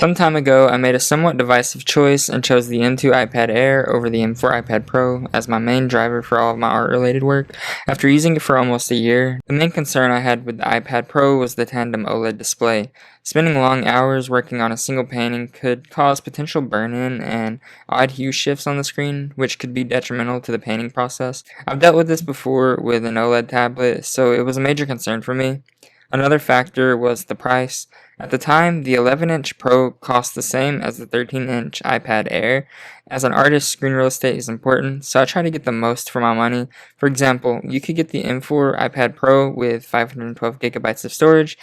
Some time ago, I made a somewhat divisive choice and chose the M2 iPad Air over the M4 iPad Pro as my main driver for all of my art-related work. After using it for almost a year, the main concern I had with the iPad Pro was the tandem OLED display. Spending long hours working on a single painting could cause potential burn-in and odd hue shifts on the screen, which could be detrimental to the painting process. I've dealt with this before with an OLED tablet, so it was a major concern for me. Another factor was the price. At the time, the 11-inch Pro cost the same as the 13-inch iPad Air. As an artist, screen real estate is important, so I try to get the most for my money. For example, you could get the M4 iPad Pro with 512 gigabytes of storage,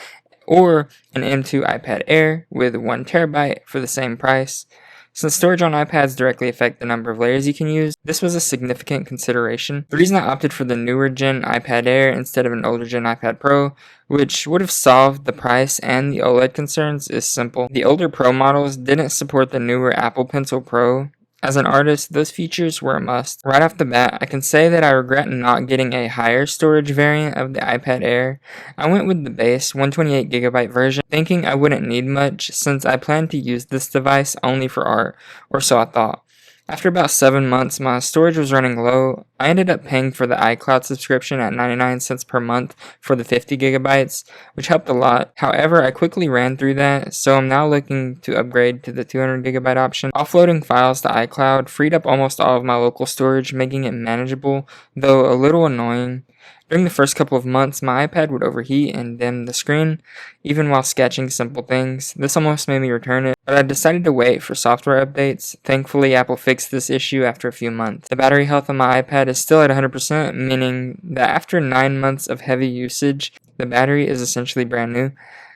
or an M2 iPad Air with 1 terabyte for the same price. Since storage on iPads directly affect the number of layers you can use, this was a significant consideration. The reason I opted for the newer gen iPad Air instead of an older gen iPad Pro, which would have solved the price and the OLED concerns, is simple. The older Pro models didn't support the newer Apple Pencil Pro. As an artist, those features were a must. Right off the bat, I can say that I regret not getting a higher storage variant of the iPad Air. I went with the base 128GB version, thinking I wouldn't need much since I planned to use this device only for art, or so I thought. After about 7 months, my storage was running low. I ended up paying for the iCloud subscription at 99 cents per month for the 50 gigabytes, which helped a lot. However, I quickly ran through that, so I'm now looking to upgrade to the 200 gigabyte option. Offloading files to iCloud freed up almost all of my local storage, making it manageable, though a little annoying. During the first couple of months, my iPad would overheat and dim the screen, even while sketching simple things. This almost made me return it, but I decided to wait for software updates. Thankfully, Apple fixed this issue after a few months. The battery health on my iPad is still at 100%, meaning that after 9 months of heavy usage, the battery is essentially brand new.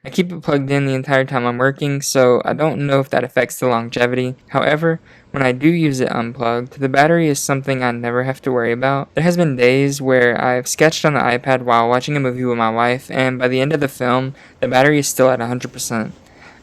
I keep it plugged in the entire time I'm working, so I don't know if that affects the longevity. However, when I do use it unplugged, the battery is something I never have to worry about. There has been days where I've sketched on the iPad while watching a movie with my wife, and by the end of the film, the battery is still at 100%.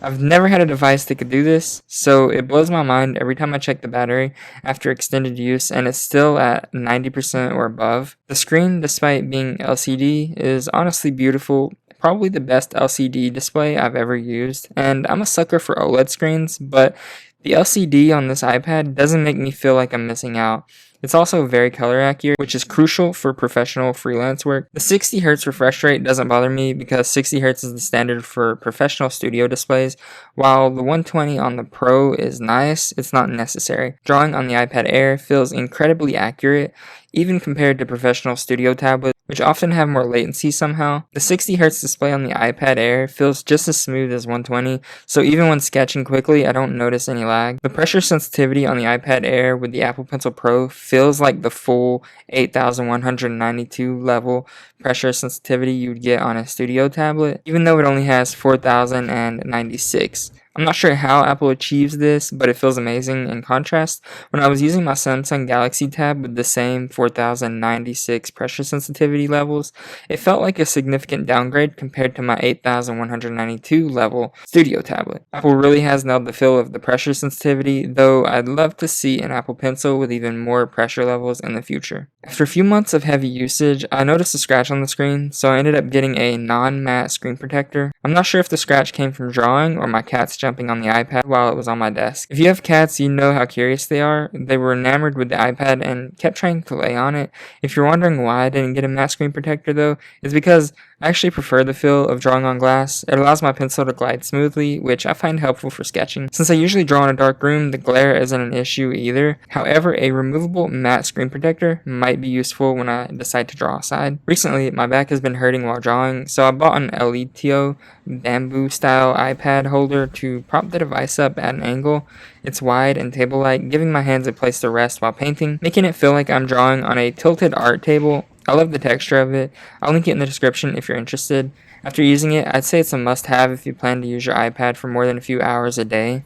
I've never had a device that could do this, so it blows my mind every time I check the battery after extended use, and it's still at 90% or above. The screen, despite being LCD, is honestly beautiful. Probably the best LCD display I've ever used, and I'm a sucker for OLED screens, but the LCD on this iPad doesn't make me feel like I'm missing out. It's also very color accurate, which is crucial for professional freelance work. The 60Hz refresh rate doesn't bother me because 60Hz is the standard for professional studio displays. While the 120 on the Pro is nice, it's not necessary. Drawing on the iPad Air feels incredibly accurate, even compared to professional studio tablets, which often have more latency somehow. The 60Hz display on the iPad Air feels just as smooth as 120, so even when sketching quickly, I don't notice any lag. The pressure sensitivity on the iPad Air with the Apple Pencil Pro feels like the full 8192 level pressure sensitivity you'd get on a studio tablet, even though it only has 4096. I'm not sure how Apple achieves this, but it feels amazing. In contrast, when I was using my Samsung Galaxy Tab with the same 4096 pressure sensitivity levels, it felt like a significant downgrade compared to my 8192 level Studio tablet. Apple really has nailed the feel of the pressure sensitivity, though I'd love to see an Apple Pencil with even more pressure levels in the future. After a few months of heavy usage, I noticed a scratch on the screen, so I ended up getting a non-matte screen protector. I'm not sure if the scratch came from drawing or my cat's jumping on the iPad while it was on my desk. If you have cats, you know how curious they are. They were enamored with the iPad and kept trying to lay on it. If you're wondering why I didn't get a matte screen protector though, it's because I actually prefer the feel of drawing on glass. It allows my pencil to glide smoothly, which I find helpful for sketching. Since I usually draw in a dark room, the glare isn't an issue either. However, a removable matte screen protector might be useful when I decide to draw outside. Recently, my back has been hurting while drawing, so I bought an LETO bamboo style iPad holder to prop the device up at an angle. It's wide and table-like, giving my hands a place to rest while painting, making it feel like I'm drawing on a tilted art table. I love the texture of it. I'll link it in the description if you're interested. After using it, I'd say it's a must-have if you plan to use your iPad for more than a few hours a day.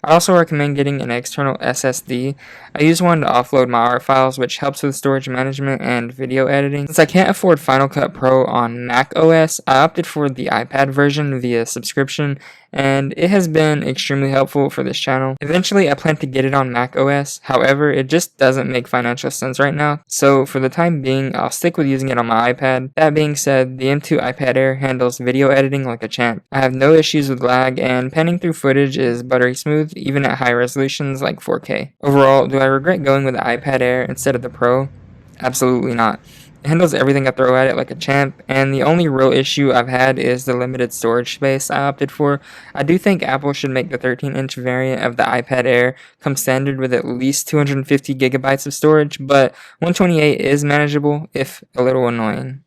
I also recommend getting an external SSD. I use one to offload my art files, which helps with storage management and video editing. Since I can't afford Final Cut Pro on Mac OS, I opted for the iPad version via subscription, and it has been extremely helpful for this channel. Eventually, I plan to get it on Mac OS, however, it just doesn't make financial sense right now, so for the time being, I'll stick with using it on my iPad. That being said, the M2 iPad Air handles video editing like a champ. I have no issues with lag, and panning through footage is buttery smooth, even at high resolutions like 4K. Overall, do I regret going with the iPad Air instead of the Pro? Absolutely not. It handles everything I throw at it like a champ, and the only real issue I've had is the limited storage space I opted for. I do think Apple should make the 13-inch variant of the iPad Air come standard with at least 250 gigabytes of storage, but 128 is manageable, if a little annoying.